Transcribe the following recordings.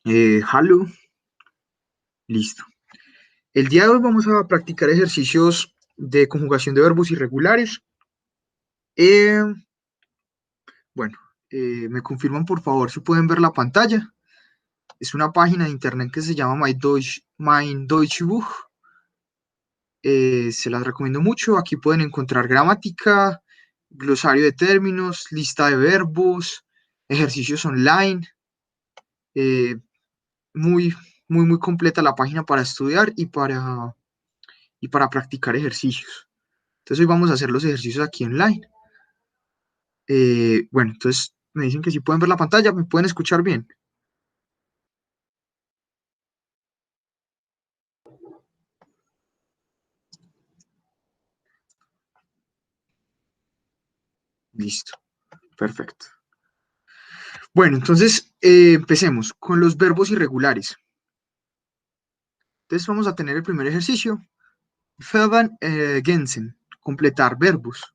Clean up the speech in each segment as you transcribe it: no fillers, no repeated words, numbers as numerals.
Hello, listo. El día de hoy vamos a practicar ejercicios de conjugación de verbos irregulares. Eh, bueno, me confirman por favor si pueden ver la pantalla. Es una página de internet que se llama Mein Deutsche Buch. Se las recomiendo mucho. Aquí pueden encontrar gramática, glosario de términos, lista de verbos, ejercicios online. Eh, muy, muy completa la página para estudiar y para practicar ejercicios. Entonces hoy vamos a hacer los ejercicios aquí online. Bueno, entonces me dicen que si pueden ver la pantalla, me pueden escuchar bien. Listo, perfecto. Bueno, entonces empecemos con los verbos irregulares. Entonces vamos a tener el primer ejercicio. Verben ergänzen, completar verbos.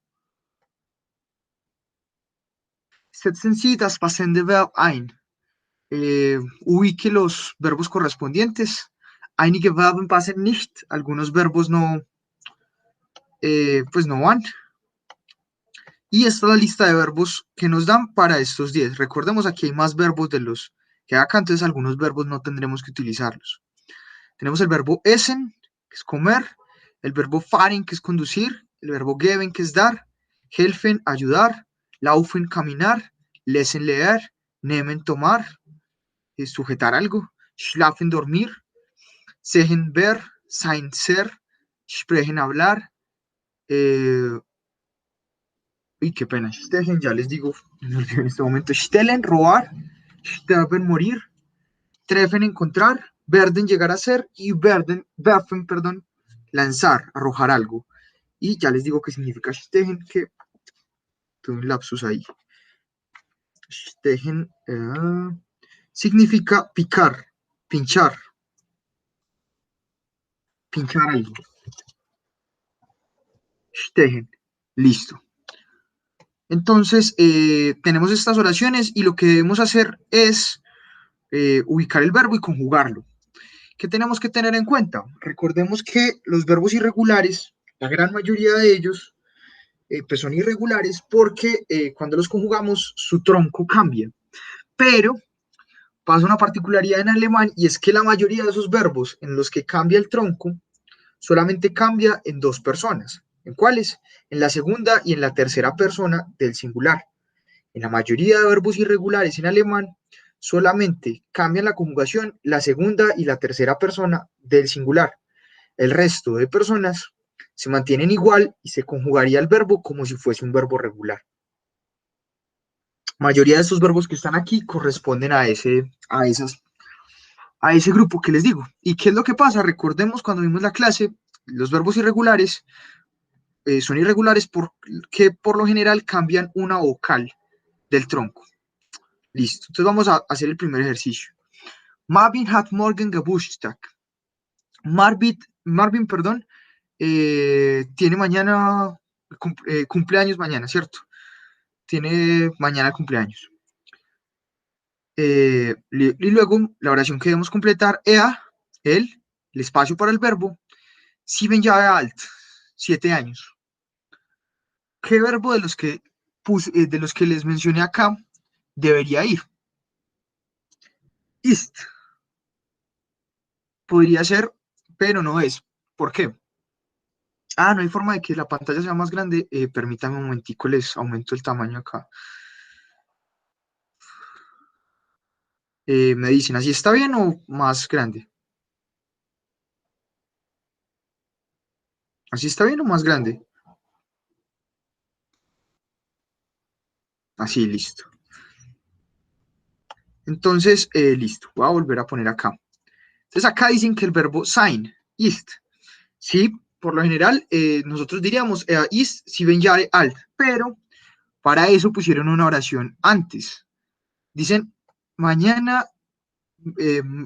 Setzen Sie das passende Verb ein. Ubique los verbos correspondientes. Einige Verben passen nicht, algunos verbos no, pues no van. Y esta es la lista de verbos que nos dan para estos 10. Recordemos, aquí hay más verbos de los que hay acá, entonces algunos verbos no tendremos que utilizarlos. Tenemos el verbo essen, que es comer, el verbo fahren, que es conducir, el verbo geben, que es dar, helfen, ayudar, laufen, caminar, lesen, leer, nehmen, tomar, sujetar algo, schlafen, dormir, sehen, ver, sein, ser, sprechen, hablar, uy, qué pena, Stellen, ya les digo, me olvidé en este momento, Stellen, robar, sterben, morir, treffen, encontrar, verden, llegar a ser, y werfen, perdón, lanzar, arrojar algo. Y ya les digo qué significa Stegen, que tuve un lapsus ahí. Stegen significa picar, pinchar, pinchar algo. Stegen, listo. Entonces, tenemos estas oraciones y lo que debemos hacer es ubicar el verbo y conjugarlo. ¿Qué tenemos que tener en cuenta? Recordemos que los verbos irregulares, la gran mayoría de ellos, pues son irregulares porque cuando los conjugamos su tronco cambia. Pero pasa una particularidad en alemán y es que la mayoría de esos verbos en los que cambia el tronco solamente cambia en dos personas. ¿En cuáles? En la segunda y en la tercera persona del singular. En la mayoría de verbos irregulares en alemán solamente cambian la conjugación la segunda y la tercera persona del singular. El resto de personas se mantienen igual y se conjugaría el verbo como si fuese un verbo regular. La mayoría de estos verbos que están aquí corresponden a ese grupo que les digo. ¿Y qué es lo que pasa? Recordemos cuando vimos la clase, los verbos irregulares son irregulares porque por lo general cambian una vocal del tronco. Listo. Entonces vamos a hacer el primer ejercicio. Marvin hat morgen Geburtstag. Marvin, perdón, tiene mañana, cumpleaños mañana, ¿cierto? Tiene mañana cumpleaños. Y luego la oración que debemos completar, el espacio para el verbo, sieben Jahre alt, 7 años. ¿Qué verbo de los que les mencioné acá debería ir? Ist. Podría ser, pero no es. ¿Por qué? No hay forma de que la pantalla sea más grande. Permítanme un momentico, les aumento el tamaño acá. Me dicen, ¿así está bien o más grande? ¿Así está bien o más grande? Así, listo. Entonces, listo. Voy a volver a poner acá. Entonces, acá dicen que el verbo sein, ist, sí, por lo general, nosotros diríamos ist, si ven ya alt, pero para eso pusieron una oración antes. Dicen, mañana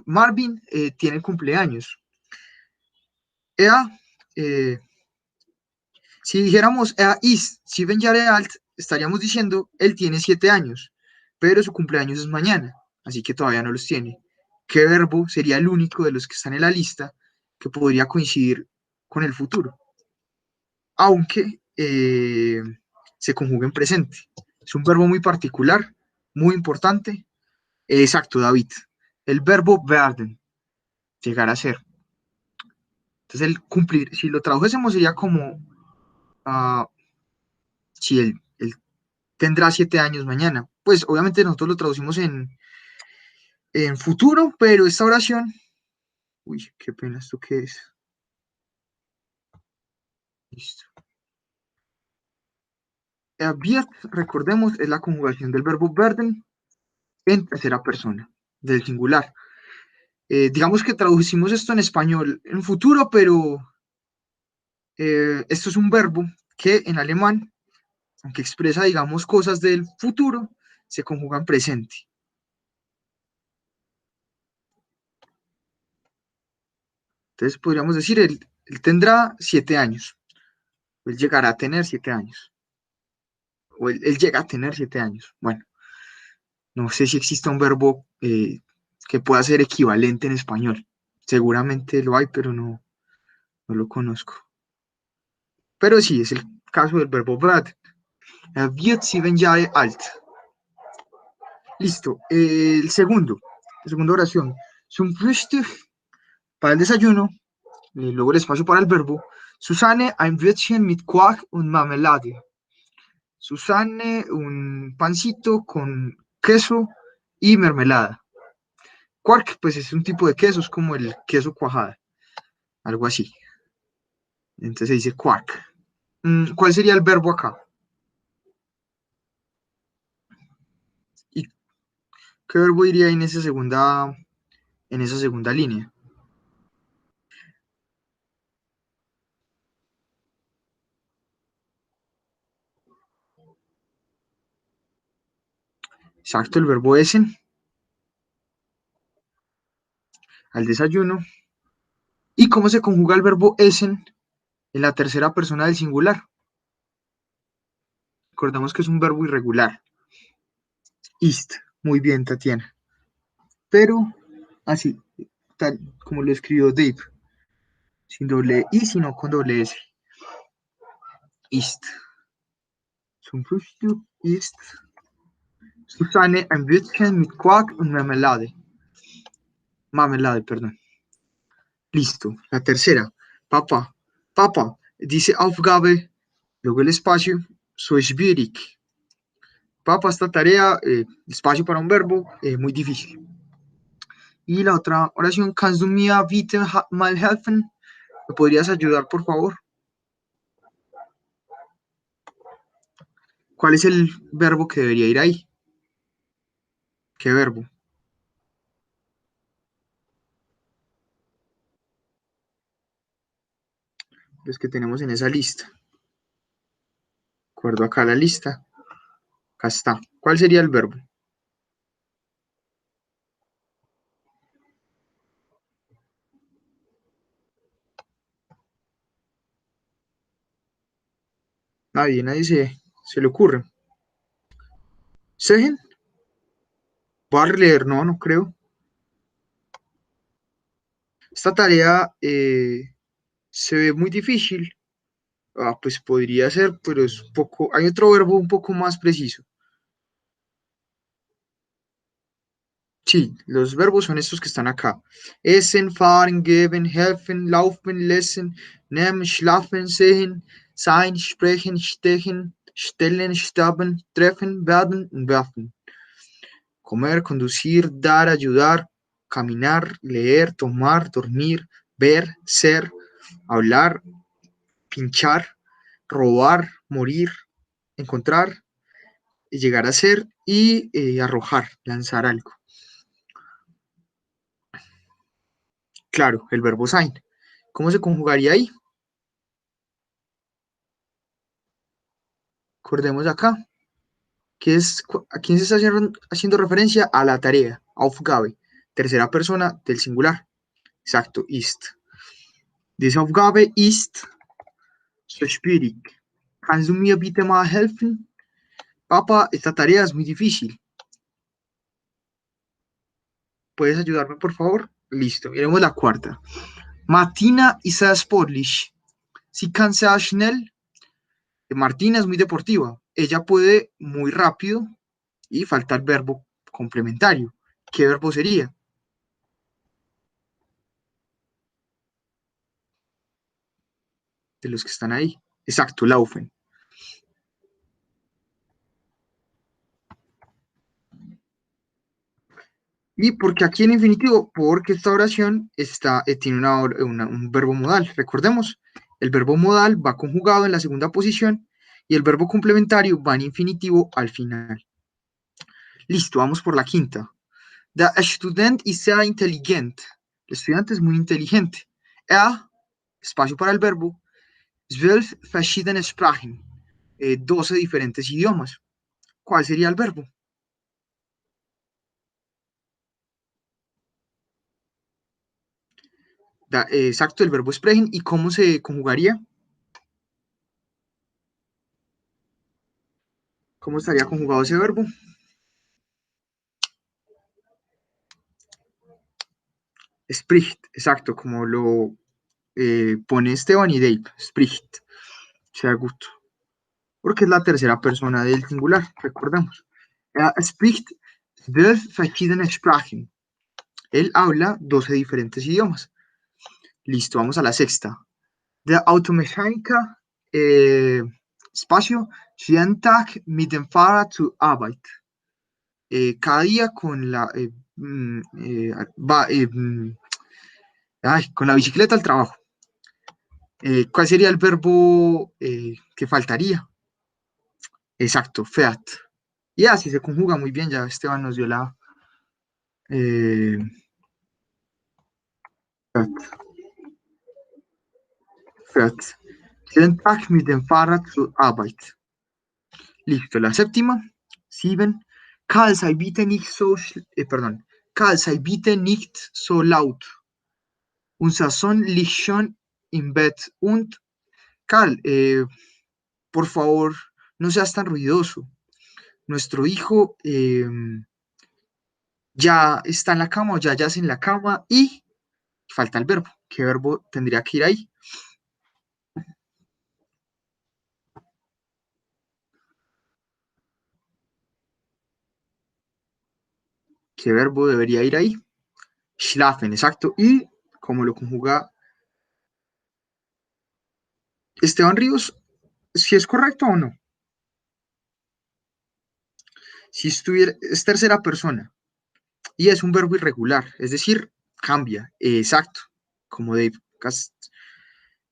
Marvin tiene cumpleaños. Ea, eh, si dijéramos ist, si ven ya alt, estaríamos diciendo, él tiene 7 años, pero su cumpleaños es mañana, así que todavía no los tiene. ¿qué verbo sería el único de los que están en la lista que podría coincidir con el futuro? Aunque se conjugue en presente. Es un verbo muy particular, muy importante. Exacto, David. El verbo werden, llegar a ser. Entonces, el cumplir, si lo tradujésemos sería como, si él tendrá 7 años mañana. Pues obviamente nosotros lo traducimos en futuro, pero esta oración, uy, qué pena, ¿esto qué es? Listo. Wird, recordemos, es la conjugación del verbo werden en tercera persona, del singular. Digamos que traducimos esto en español en futuro, pero esto es un verbo que en alemán, aunque expresa, digamos, cosas del futuro, se conjuga en presente. Entonces podríamos decir, él tendrá 7 años, o él llegará a tener 7 años, o él llega a tener 7 años. Bueno, no sé si existe un verbo que pueda ser equivalente en español. Seguramente lo hay, pero no lo conozco. Pero sí, es el caso del verbo werden. Wird 7 Jahre alt. Listo. La segunda oración. Zum Frühstück, para el desayuno, luego el espacio para el verbo. Susanne, ein Brötchen mit Quark und Marmelade. Susanne, un pancito con queso y mermelada. Quark, pues es un tipo de queso, es como el queso cuajada, algo así. Entonces se dice quark. ¿Cuál sería el verbo acá? ¿Y qué verbo iría en esa segunda línea? Exacto, el verbo essen, al desayuno. ¿Y cómo se conjuga el verbo essen en la tercera persona del singular? Recordamos que es un verbo irregular. Ist. Muy bien, Tatiana. Pero así, tal como lo escribió Dave, sin doble I, sino con doble S. Ist. Zum Frühstück ist Susanne ein Brötchen mit Quark und Marmelade. Marmelade, perdón. Listo. La tercera. Papa. Papa. Dice Aufgabe, luego el espacio. So schwierig. Papa, esta tarea, espacio para un verbo, muy difícil. Y la otra oración, kannst du mir bitte mal helfen? ¿Me podrías ayudar, por favor? ¿Cuál es el verbo que debería ir ahí? ¿Qué verbo? Los que tenemos en esa lista. Acuerdo acá la lista. Acá está. ¿Cuál sería el verbo? Nadie se le ocurre. ¿Segen? Barler, no creo. Esta tarea se ve muy difícil. Pues podría ser, pero es un poco. Hay otro verbo un poco más preciso. Sí, los verbos son estos que están acá. Essen, fahren, geben, helfen, laufen, lesen, nehmen, schlafen, sehen, sein, sprechen, stechen, stellen, sterben, treffen, werden und werfen. Comer, conducir, dar, ayudar, caminar, leer, tomar, dormir, ver, ser, hablar, pinchar, robar, morir, encontrar, llegar a ser y arrojar, lanzar algo. Claro, el verbo sein. ¿Cómo se conjugaría ahí? Recordemos acá, ¿a quién se está haciendo referencia? A la tarea, Aufgabe, tercera persona del singular. Exacto, ist. Diese Aufgabe ist so schwierig. ¿Kannst du mir bitte mal helfen? Papá, esta tarea es muy difícil. ¿Puedes ayudarme, por favor? Listo, miremos la cuarta. Martina ist sehr sportlich. Sie kann sehr schnell. Martina es muy deportiva. Ella puede muy rápido y falta el verbo complementario. ¿Qué verbo sería? De los que están ahí. Exacto, laufen. ¿Y por qué aquí en infinitivo? Porque esta oración tiene un verbo modal. Recordemos, el verbo modal va conjugado en la segunda posición y el verbo complementario va en infinitivo al final. Listo, vamos por la quinta. Der Student ist sehr intelligent. El estudiante es muy inteligente. Espacio para el verbo, 12 verschiedene Sprachen. 12 diferentes idiomas. ¿Cuál sería el verbo? Exacto, el verbo sprechen. ¿Y cómo se conjugaría? ¿Cómo estaría conjugado ese verbo? Spricht, exacto, como lo pone Esteban y Dave. Spricht, sehr gut. Porque es la tercera persona del singular, recordemos. Spricht 12 verschiedene Sprachen. Él habla 12 diferentes idiomas. Listo, vamos a la sexta. Der Automechaniker, espacio, jeden Tag mit dem Fahrrad zur Arbeit. Cada día con con la bicicleta al trabajo. ¿Cuál sería el verbo que faltaría? Exacto, fährt. Y así se conjuga muy bien, ya Esteban nos dio la... Eh, fährt, fährt. Jeden Tag mit dem Fahrrad zur Arbeit. Listo, la séptima. Sieben. Karl, sei bitte nicht so... perdón. Karl, sei bitte nicht so laut. Unser Sohn liegt schon im Bett. Und Karl, por favor, no seas tan ruidoso. Nuestro hijo ya está en la cama o ya yace en la cama y falta el verbo. ¿Qué verbo tendría que ir ahí? ¿Qué verbo debería ir ahí? Schlafen, exacto. ¿Y cómo lo conjuga Esteban Ríos? ¿Si es correcto o no? Si estuviera, es tercera persona y es un verbo irregular, es decir, cambia, exacto, como Dave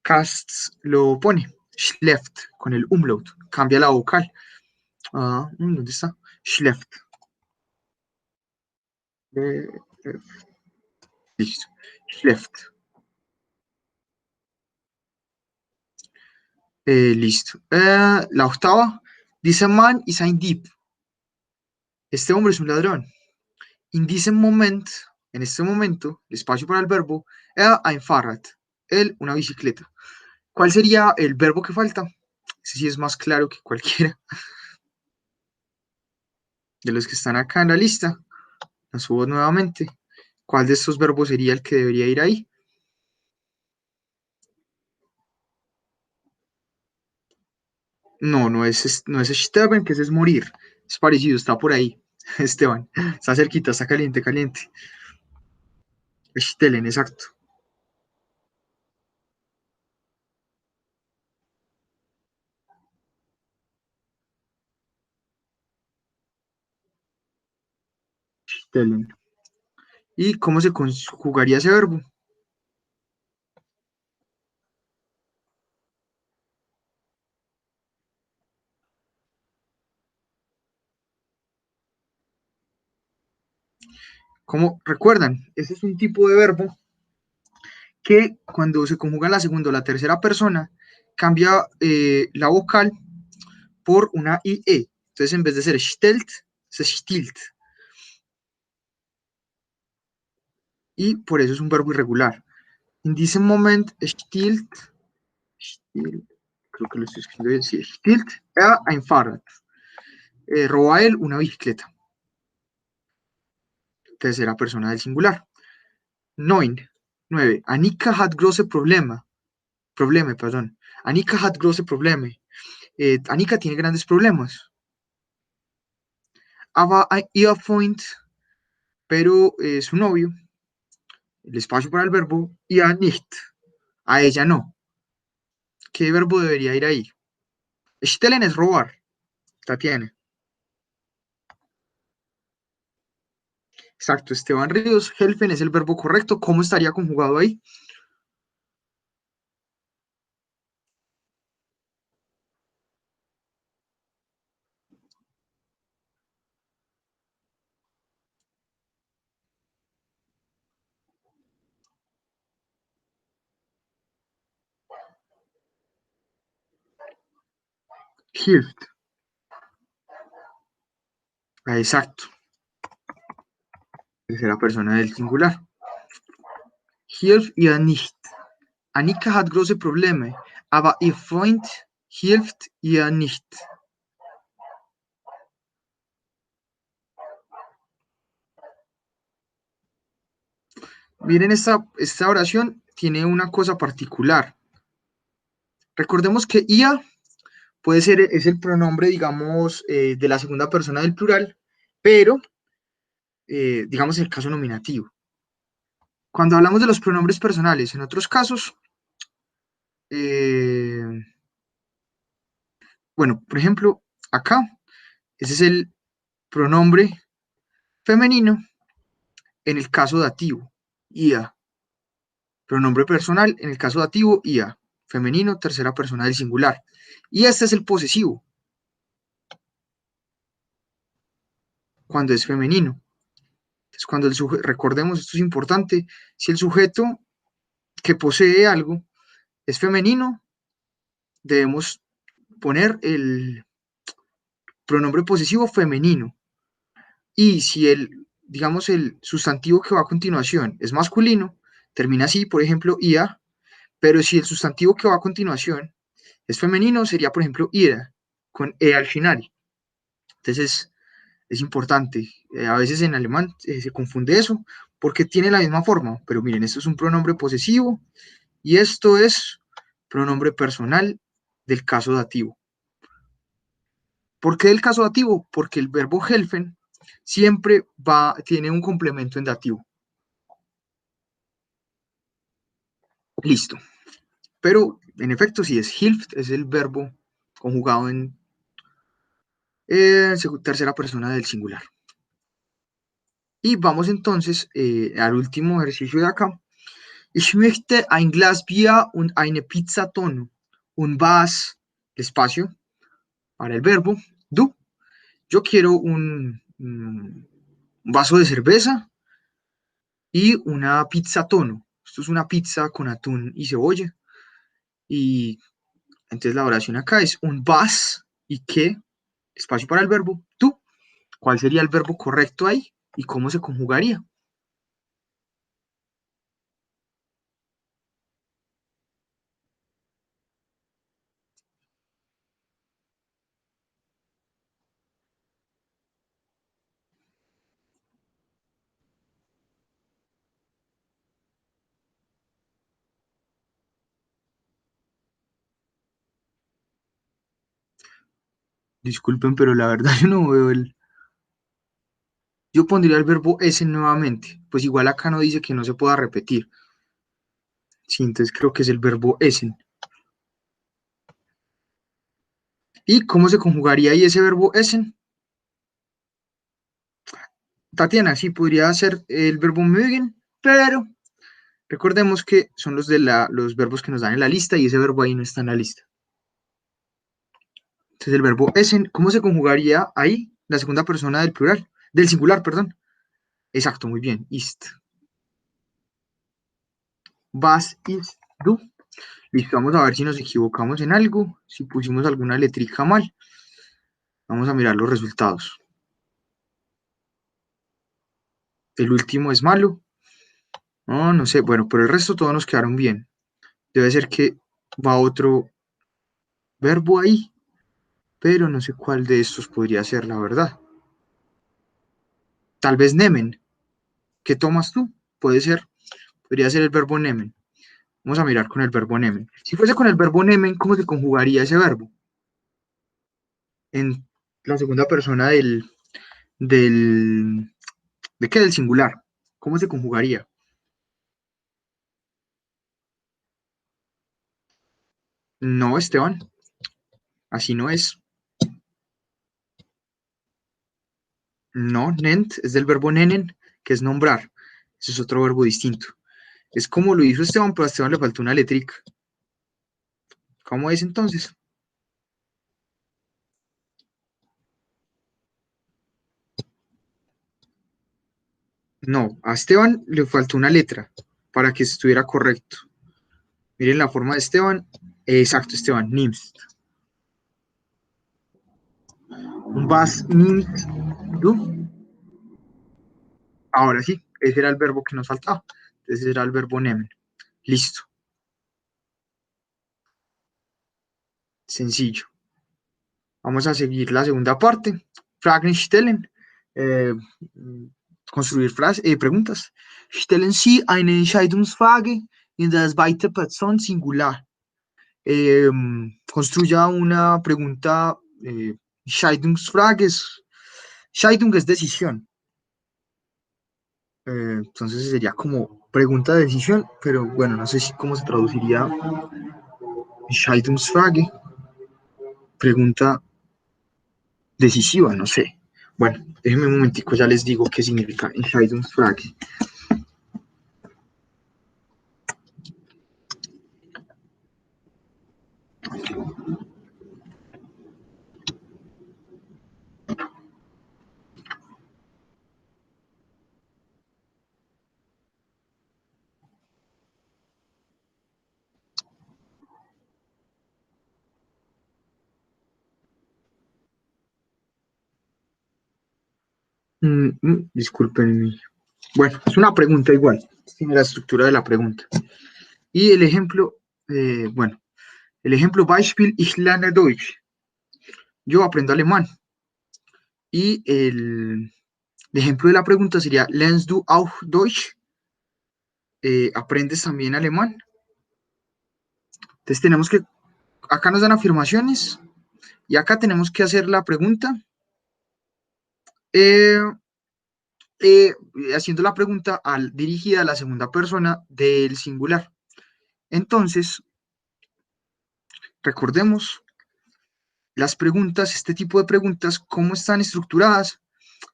Casts lo pone. Schläft, con el umlaut, cambia la vocal. ¿Dónde está? Schläft. Eh, eh, listo. Schläft. Listo. La octava. Dice man is ein Dieb. Este hombre es un ladrón. In diesem Moment, en este momento, el espacio para el verbo, ein Fahrrad. Él, una bicicleta. ¿Cuál sería el verbo que falta? Ese sí es más claro que cualquiera de los que están acá en la lista. La subo nuevamente. ¿Cuál de estos verbos sería el que debería ir ahí? No, no es sterben, que ese es morir. Es parecido, está por ahí. Esteban, está cerquita, está caliente, caliente. Stellen, exacto. Stellen. ¿Y cómo se conjugaría ese verbo? ¿Cómo recuerdan? Ese es un tipo de verbo que cuando se conjuga en la segunda o la tercera persona, cambia la vocal por una IE. Entonces, en vez de ser stellt, se stilt. Y por eso es un verbo irregular. En diesem Moment stilt, creo que lo estoy escribiendo bien, sí, stilt ein Fahrrad. Roba él una bicicleta. tercera persona del singular. 9. 9. Annika hat große Probleme. Probleme, perdón. Annika hat große Probleme. Annika tiene grandes problemas. Aber ihr Freund, pero su novio, el espacio para el verbo, ihr nicht. A ella no. ¿Qué verbo debería ir ahí? Stellen es robar. Tatiana. Exacto, Esteban Ríos. Helfen es el verbo correcto. ¿Cómo estaría conjugado ahí? Hilft. Exacto. Tercera persona del singular. Hilft ihr nicht. Annika hat große Probleme, aber ihr Freund hilft ihr nicht. Miren, esta oración tiene una cosa particular. Recordemos que ia puede ser, es el pronombre, digamos, de la segunda persona del plural, pero, digamos, el caso nominativo. Cuando hablamos de los pronombres personales, en otros casos, eh, bueno, por ejemplo, acá, ese es el pronombre femenino en el caso dativo, ia. Pronombre personal en el caso dativo, ia. Femenino, tercera persona del singular. Y este es el posesivo, cuando es femenino. Entonces, cuando el sujeto, recordemos, esto es importante, si el sujeto que posee algo es femenino, debemos poner el pronombre posesivo femenino. Y si el, digamos, el sustantivo que va a continuación es masculino, termina así, por ejemplo, ia, pero si el sustantivo que va a continuación es femenino, sería, por ejemplo, ira, con e al final. Entonces, es importante. A veces en alemán se confunde eso porque tiene la misma forma, pero miren, esto es un pronombre posesivo y esto es pronombre personal del caso dativo. ¿Por qué del caso dativo? Porque el verbo helfen siempre tiene un complemento en dativo. Listo. Pero en efecto, si es hilft, es el verbo conjugado en tercera persona del singular. Y vamos entonces al último ejercicio de acá. Ich möchte ein Glas Bier und eine Pizzatonne. Un vas, espacio, para el verbo, du. Yo quiero un vaso de cerveza y una pizza tono. Esto es una pizza con atún y cebolla. Y entonces la oración acá es un vas y qué, espacio para el verbo, tú. ¿Cuál sería el verbo correcto ahí? ¿Y cómo se conjugaría? Disculpen, pero la verdad yo no veo el... Yo pondría el verbo ese nuevamente. Pues igual acá no dice que no se pueda repetir. Sí, entonces creo que es el verbo essen. ¿Y cómo se conjugaría ahí ese verbo essen? Tatiana, sí, podría ser el verbo mögen, pero recordemos que son los verbos que nos dan en la lista y ese verbo ahí no está en la lista. Entonces el verbo essen, ¿cómo se conjugaría ahí la segunda persona del plural? Del singular, perdón. Exacto, muy bien. Ist. Was ist du? Listo, vamos a ver si nos equivocamos en algo, si pusimos alguna letrica mal. Vamos a mirar los resultados. El último es malo. No, no sé. Bueno, pero el resto todos nos quedaron bien. Debe ser que va otro verbo ahí, pero no sé cuál de estos podría ser, la verdad. Tal vez nemen. ¿Qué tomas tú? Podría ser el verbo nehmen. Vamos a mirar con el verbo nehmen. Si fuese con el verbo nehmen, ¿cómo se conjugaría ese verbo? En la segunda persona del, ¿de qué? Del singular. ¿Cómo se conjugaría? No, Esteban, así no es. No, nent es del verbo nenen, que es nombrar. Ese es otro verbo distinto. Es como lo hizo Esteban, pero a Esteban le faltó una letrica. ¿Cómo es entonces? No, a Esteban le faltó una letra para que estuviera correcto. Miren la forma de Esteban. Exacto, Esteban, nimmst. Was nimmst du? Ahora sí, ese era el verbo que nos faltaba. Ese era el verbo nehmen. Listo, sencillo. Vamos a seguir la segunda parte. Fragen stellen. Eh, construir preguntas. Stellen Sie eine Entscheidungsfrage in der zweiten Person Singular. Eh, construya una pregunta. Entscheidungsfrage es, Entscheidung es decisión. Entonces sería como pregunta de decisión, pero bueno, no sé cómo se traduciría Entscheidungsfrage, pregunta decisiva, no sé. Bueno, déjenme un momentico, ya les digo qué significa Entscheidungsfrage. Disculpen. Bueno, es una pregunta igual, tiene la estructura de la pregunta. Y el ejemplo, bueno, el ejemplo Beispiel, ich lerne Deutsch. Yo aprendo alemán. Y el ejemplo de la pregunta sería, lernst du auch Deutsch? ¿Aprendes también alemán? Entonces tenemos que, acá nos dan afirmaciones y acá tenemos que hacer la pregunta, eh, eh, haciendo la pregunta dirigida a la segunda persona del singular. Entonces, recordemos las preguntas, este tipo de preguntas, ¿cómo están estructuradas?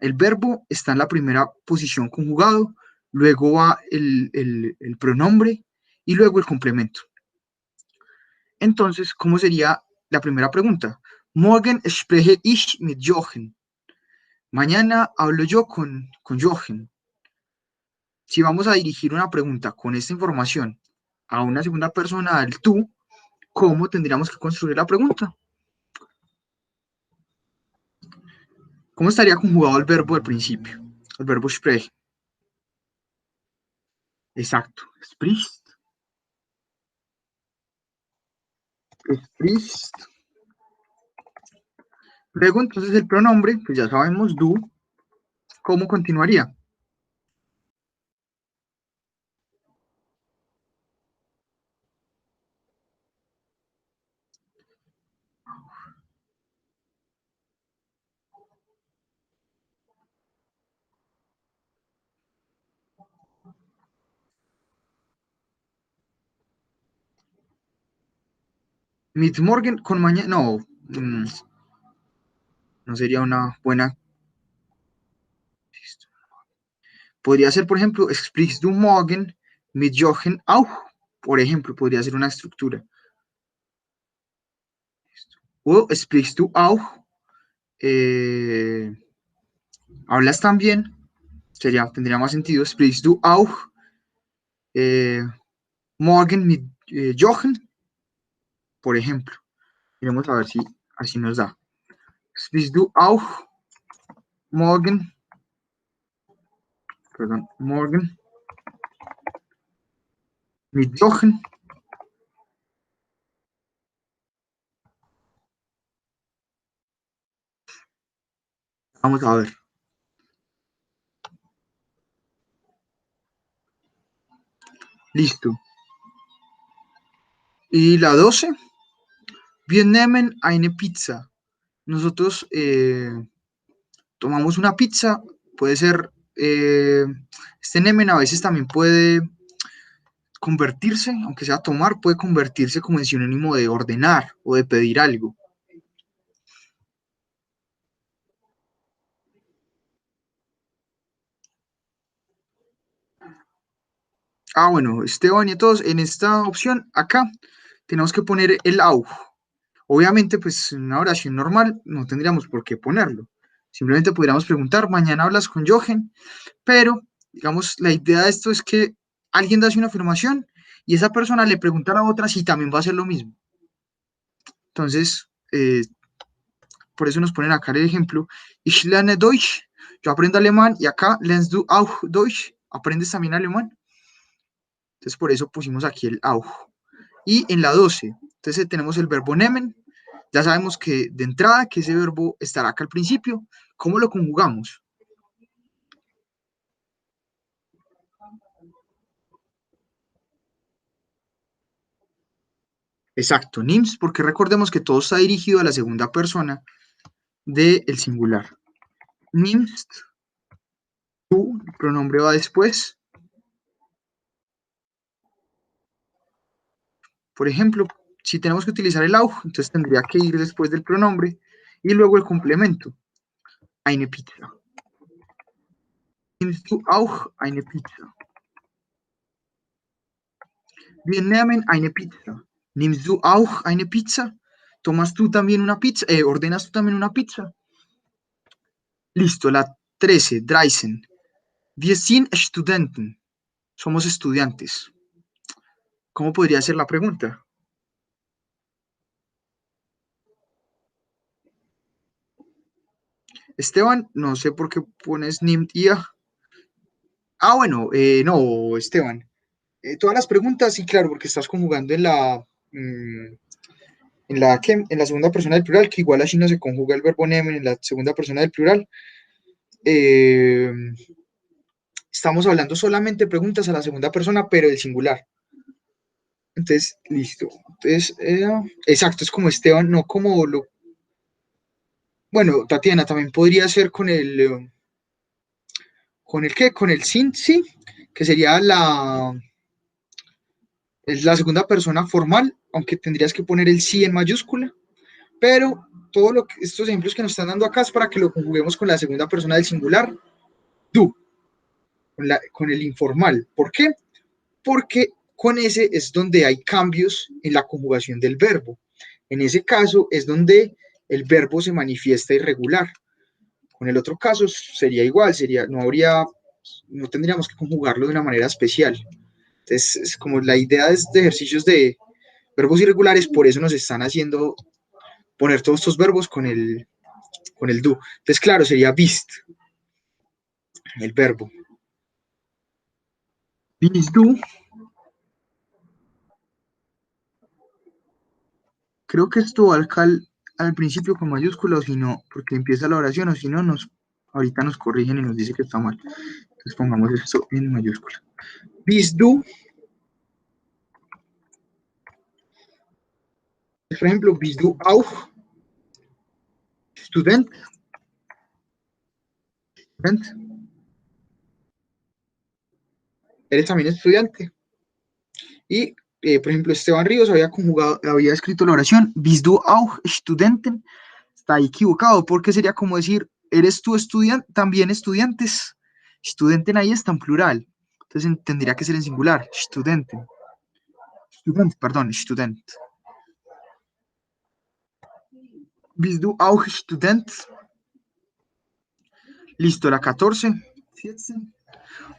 El verbo está en la primera posición conjugado, luego va el pronombre y luego el complemento. Entonces, ¿cómo sería la primera pregunta? Morgen spreche ich mit Jochen. Mañana hablo yo con Jochen. Si vamos a dirigir una pregunta con esta información a una segunda persona, al tú, ¿cómo tendríamos que construir la pregunta? ¿Cómo estaría conjugado el verbo al principio? El verbo sprechen. Exacto. Sprichst. Sprichst. Luego, entonces, el pronombre, pues ya sabemos, du, ¿cómo continuaría? Mit morgen con mañana. No, no sería una buena. Podría ser, por ejemplo, sprichst du morgen mit Jochen auch. Por ejemplo, podría ser una estructura. O sprichst du auch. eh, Hablas también. Tendría más sentido. Sprichst du auch eh, morgen mit Jochen. Por ejemplo. Vamos a ver si así nos da. Sprichst du auch morgen. Perdón, morgen mit Jochen. Vamos a ver. Listo. Y la 12, wir nehmen eine Pizza. Nosotros tomamos una pizza, puede ser, este nemen a veces también puede convertirse, aunque sea tomar, puede convertirse como en sinónimo de ordenar o de pedir algo. Ah, bueno, Esteban y todos, en esta opción acá tenemos que poner el au. Obviamente, pues en una oración normal no tendríamos por qué ponerlo. Simplemente podríamos preguntar, mañana hablas con Jochen, pero digamos, la idea de esto es que alguien hace una afirmación y esa persona le pregunta a la otra si también va a hacer lo mismo. Entonces, por eso nos ponen acá el ejemplo, ich lerne Deutsch, yo aprendo alemán y acá lernst du auch Deutsch, aprendes también alemán. Entonces, por eso pusimos aquí el auch. Y en la 12, entonces tenemos el verbo nehmen, ya sabemos que de entrada que ese verbo estará acá al principio. ¿Cómo lo conjugamos? Exacto, nims, porque recordemos que todo está dirigido a la segunda persona del singular. Nimmst, tú, el pronombre va después. Por ejemplo, si tenemos que utilizar el auch, entonces tendría que ir después del pronombre y luego el complemento. Eine Pizza. Nimmst du auch eine Pizza? Wir nehmen eine Pizza. Nimmst du auch eine Pizza? ¿Tomas tú también una pizza? ¿Ordenas tú también una pizza? Listo, la 13, Dreisen. Wir sind Studenten. Somos estudiantes. ¿Cómo podría ser la pregunta? Esteban, no sé por qué pones nimmt ihr. Ah, bueno, no, Esteban. Todas las preguntas, sí, claro, porque estás conjugando en la segunda persona del plural, que igual así no se conjuga el verbo nehmen en la segunda persona del plural. Eh, Estamos hablando solamente preguntas a la segunda persona, pero del singular. Entonces, listo. Entonces, exacto, es como Esteban, no como lo. Bueno, Tatiana también podría ser ¿con el qué? Con el sin, sí, que sería es la segunda persona formal, aunque tendrías que poner el sí en mayúscula, pero todos estos ejemplos que nos están dando acá es para que lo conjuguemos con la segunda persona del singular, tú, con el informal. ¿Por qué? Porque con ese es donde hay cambios en la conjugación del verbo. En ese caso es donde el verbo se manifiesta irregular. Con el otro caso sería igual, no tendríamos que conjugarlo de una manera especial. Entonces, es como la idea de ejercicios de verbos irregulares, por eso nos están haciendo poner todos estos verbos con el do. Entonces, claro, sería bist, el verbo. Bist du, creo que esto va al principio con mayúsculas, o si no, porque empieza la oración, o si no, ahorita nos corrigen y nos dice que está mal. Entonces pongamos esto en mayúscula. Bist du, por ejemplo, bist du auch Student, Student, eres también estudiante. Y, por ejemplo, Esteban Ríos había escrito la oración, bist du auch Studenten? Está equivocado, porque sería como decir, ¿eres tú estudiante? También estudiantes. Studenten ahí está en plural. Entonces tendría que ser en singular. Studenten. Student, perdón, student. Bist du auch Student? Listo, la 14.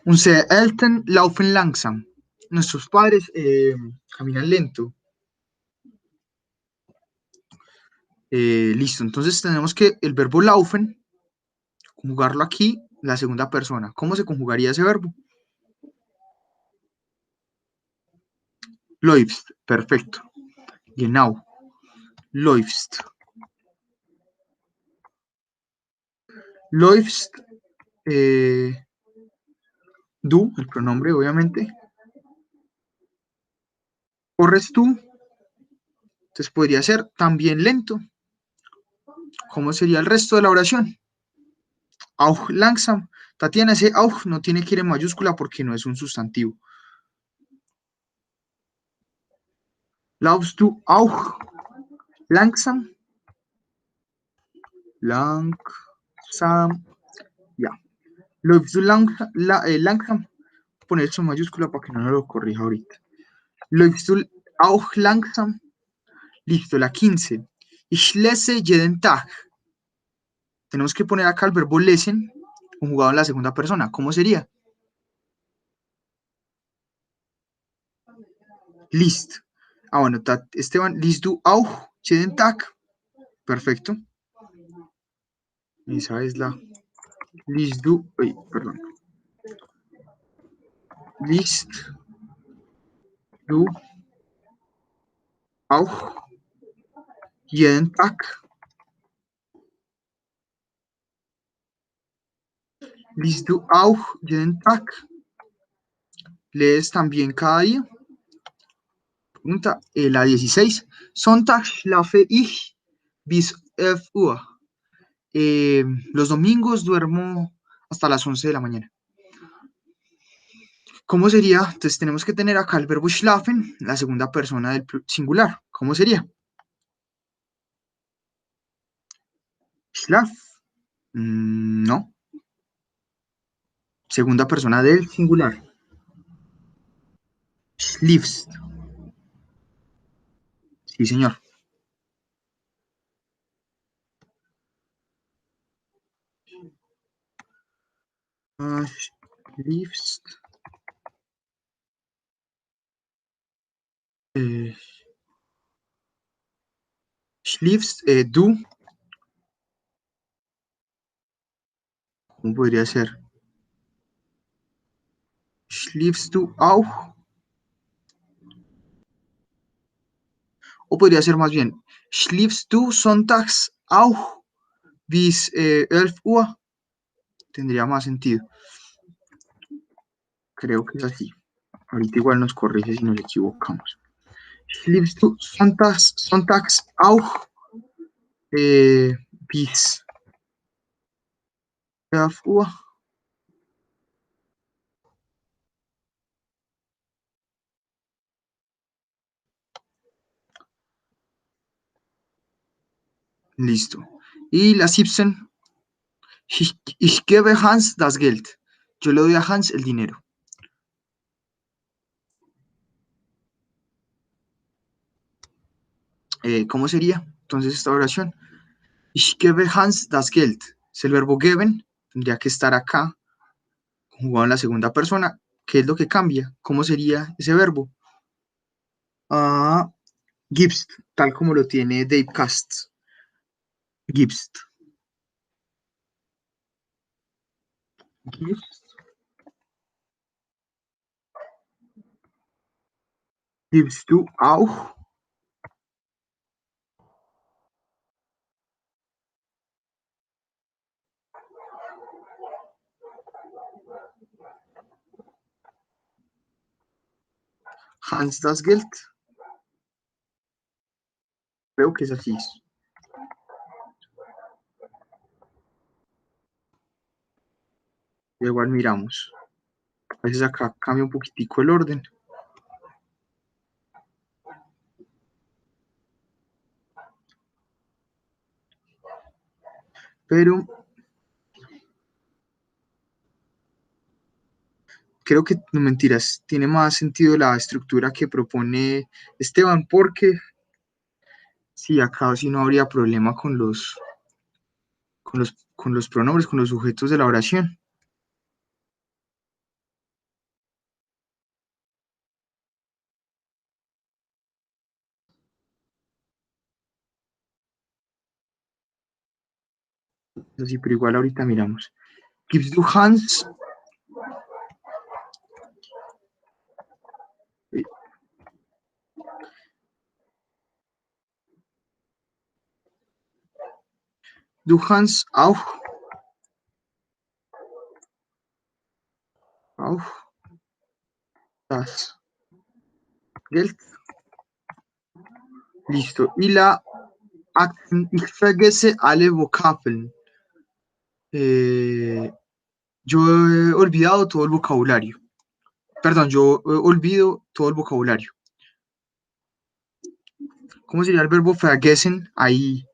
Unsere Eltern laufen langsam. Nuestros padres caminan lento. Listo, entonces tenemos que el verbo laufen, conjugarlo aquí, la segunda persona. ¿Cómo se conjugaría ese verbo? Läufst, perfecto. Genau, läufst. Läufst, du, el pronombre, obviamente. corres tú, entonces podría ser también lento. ¿Cómo sería el resto de la oración? Auch langsam. Tatiana, ese auch no tiene que ir en mayúscula porque no es un sustantivo. Laufst du auch langsam? Langsam. Ya. Läufst du langsam? Poner eso en mayúscula para que no lo corrija ahorita. Läufst du auch langsam? Listo, la 15. Ich lese jeden Tag. Tenemos que poner acá el verbo lesen conjugado en la segunda persona. ¿Cómo sería? List. Ah, bueno, Esteban, liest du auch jeden Tag? Perfecto. Esa es la liest du, perdón. Liest du auch jeden Tag? Liest du auch jeden Tag? ¿Lees también cada día? Pregunta, la 16. Sonntag schlafe ich bis 11 Uhr. Los domingos duermo hasta las 11 de la mañana. ¿Cómo sería? Entonces tenemos que tener acá el verbo schlafen, la segunda persona del singular. ¿Cómo sería? Schlaf. No. Segunda persona del singular. Schliefst. Sí, señor. Schliefst. Eh, schliefst. Du. ¿Cómo podría ser? Schliefst du auch? O podría ser más bien, schliefst du sonntags auch bis 11 Uhr? Tendría más sentido. Creo que es así. Ahorita igual nos corrige si nos equivocamos. Schliefst du sonntags auch bis 11 Uhr? Listo. Y la Simpson, ich gebe Hans das Geld. Yo le doy a Hans el dinero. ¿Cómo sería entonces esta oración? Ich gebe Hans das Geld. Es el verbo geben, tendría que estar acá, jugado en la segunda persona. ¿Qué es lo que cambia? ¿Cómo sería ese verbo? Ah, gibst, tal como lo tiene Dave Cast. Gibst. Gibst. Gibst du auch? Hans das Geld. Creo que es así. Igual miramos. A veces acá cambia un poquitico el orden. Pero creo que, no mentiras, tiene más sentido la estructura que propone Esteban, porque si acá sí no habría problema con los pronombres, con los sujetos de la oración. Así, pero igual ahorita miramos. Gibst du Hans? Du Hans auch das Geld? Listo. Y la Akten, ich vergesse alle Vokabeln. Eh, yo he olvidado todo el vocabulario. Perdón, yo olvido todo el vocabulario. ¿Cómo sería el verbo vergessen ahí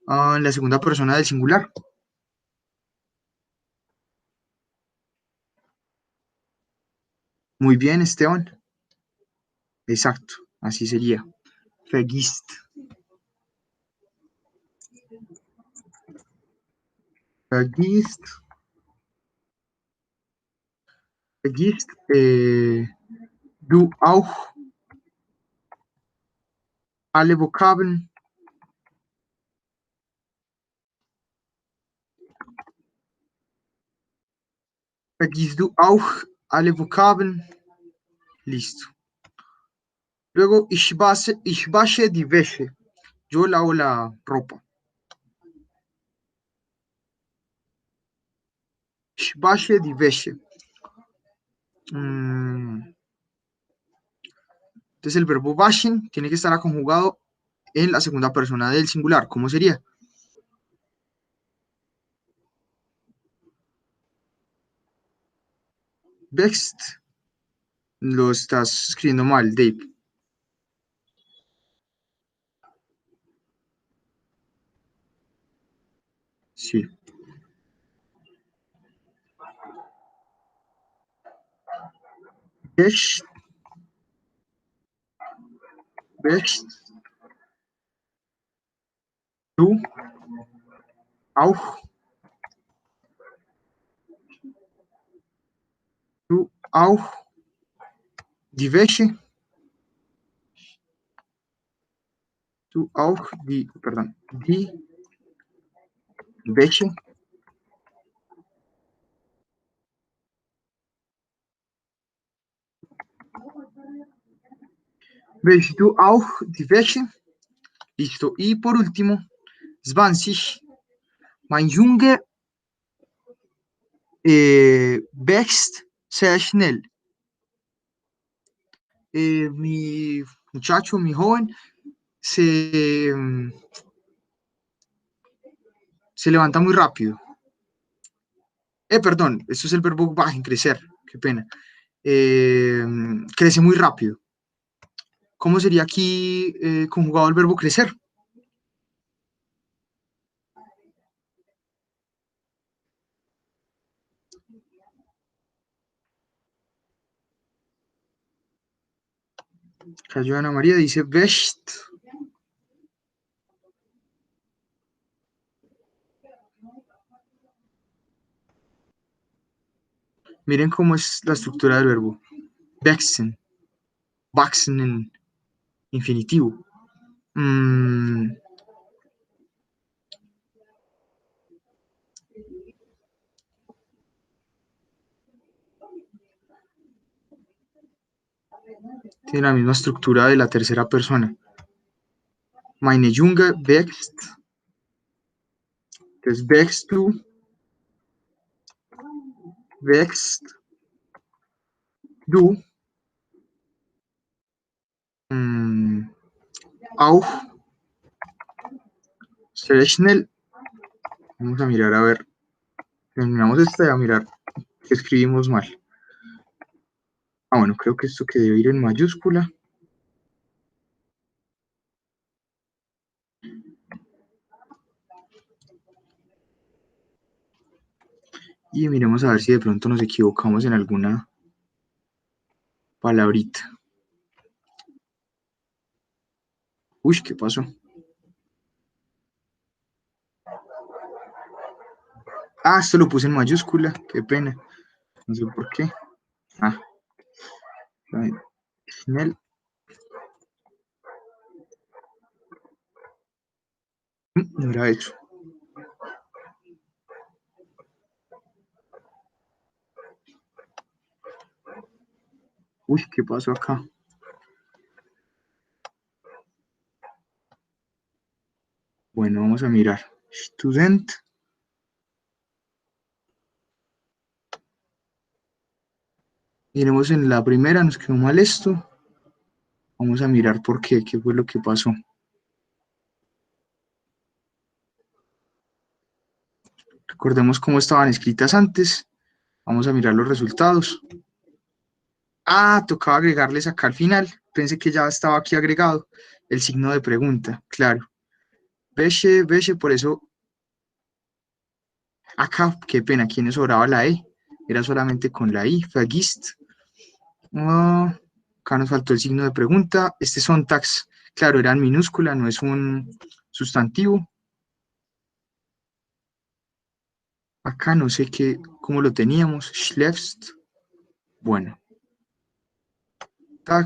en la segunda persona del singular? Muy bien, Esteban. Exacto, así sería. Vergisst. Vergisst. Vergisst. Du auch alle Vokabeln. Vergisst du auch alle Vokabeln. Listo. Luego, ich wasche die Wäsche. Yo lavo la ropa. Ich wasche die Wäsche. Mm, entonces el verbo waschen tiene que estar conjugado en la segunda persona del singular. ¿Cómo sería? Wächst. Lo estás escribiendo mal, Dave. Sí. Wächst, wächst du auch, du auch die Wäsche. Du auch die, perdón, die Wäsche. Wäschst du auch die Wäsche? Listo. Y por último, 20. Mein Junge wächst sehr schnell. Mi muchacho, mi joven, se, se levanta muy rápido. Perdón, esto es el verbo bajen, crecer, qué pena. Eh, crece muy rápido. ¿Cómo sería aquí conjugado el verbo crecer? Cayó Ana María, dice wächst. Miren cómo es la estructura del verbo. Wachsen, wachsen en infinitivo. Mm, tiene la misma estructura de la tercera persona. Meine Junge wächst. Entonces, wächst du, wächst du, mm, auch, sehr schnell. Vamos a mirar a ver. Terminamos esta y a mirar que escribimos mal. Ah, bueno, creo que esto que debe ir en mayúscula. Y miremos a ver si de pronto nos equivocamos en alguna palabrita. Uy, ¿qué pasó? Ah, esto lo puse en mayúscula. Qué pena. No sé por qué. Ah, Schnell. No era hecho. Uy, ¿qué pasó acá? Bueno, vamos a mirar. Student. Miremos en la primera, nos quedó mal esto. Vamos a mirar por qué fue lo que pasó. Recordemos cómo estaban escritas antes. Vamos a mirar los resultados. Ah, tocaba agregarles acá al final. Pensé que ya estaba aquí agregado el signo de pregunta, claro. Veche, veche, por eso acá, qué pena, aquí nos sobraba la E. Era solamente con la I, vergisst. Ah, acá nos faltó el signo de pregunta. Este Sontax, claro, era en minúscula, no es un sustantivo. Acá no sé qué, cómo lo teníamos. Schläfst. Bueno,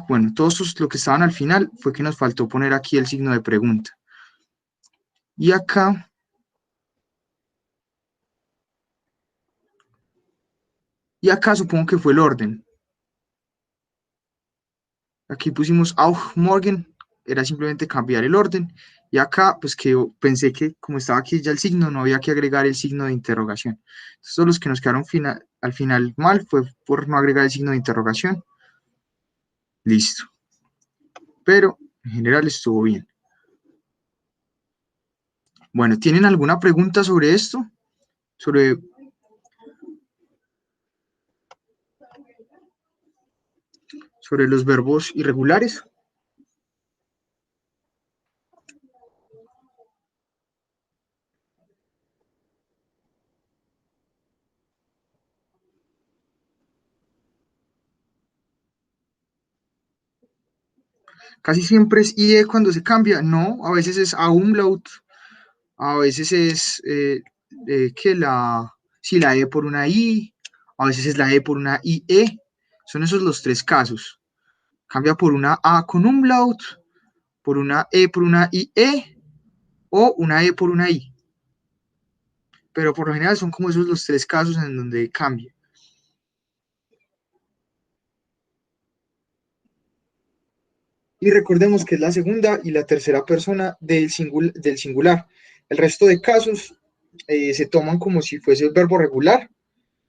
bueno, todos lo que estaban al final fue que nos faltó poner aquí el signo de pregunta. Y acá supongo que fue el orden. Aquí pusimos auch morgen, era simplemente cambiar el orden. Y acá, pues que pensé que como estaba aquí ya el signo, no había que agregar el signo de interrogación. Entonces, todos los que nos quedaron al final mal fue por no agregar el signo de interrogación. Listo. Pero en general estuvo bien. Bueno, ¿tienen alguna pregunta sobre esto? Sobre los verbos irregulares. Casi siempre es IE cuando se cambia. No, a veces es a umlaut, a veces es que si la E por una I, a veces es la E por una IE. Son esos los tres casos. Cambia por una A con umlaut, por una E por una IE o una E por una I. Pero por lo general son como esos los tres casos en donde cambia. Y recordemos que es la segunda y la tercera persona del singular. El resto de casos se toman como si fuese el verbo regular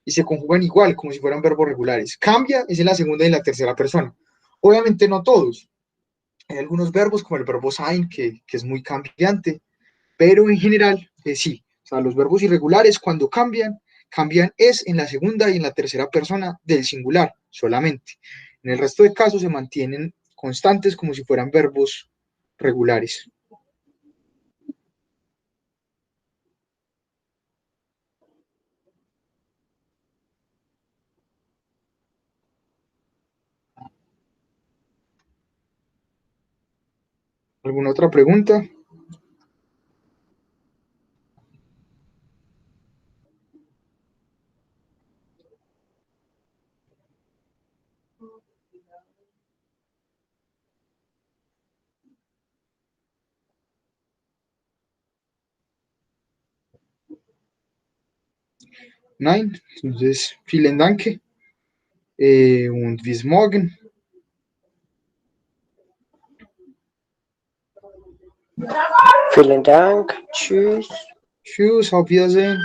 y se conjugan igual, como si fueran verbos regulares. Cambia es en la segunda y en la tercera persona. Obviamente no todos. Hay algunos verbos como el verbo sein, que es muy cambiante, pero en general sí. O sea, los verbos irregulares cuando cambian es en la segunda y en la tercera persona del singular solamente. En el resto de casos se mantienen constantes como si fueran verbos regulares. ¿Alguna otra pregunta? Nein. Entonces, vielen Dank und bis morgen. Vielen Dank. Tschüss. Tschüss, auf Wiedersehen.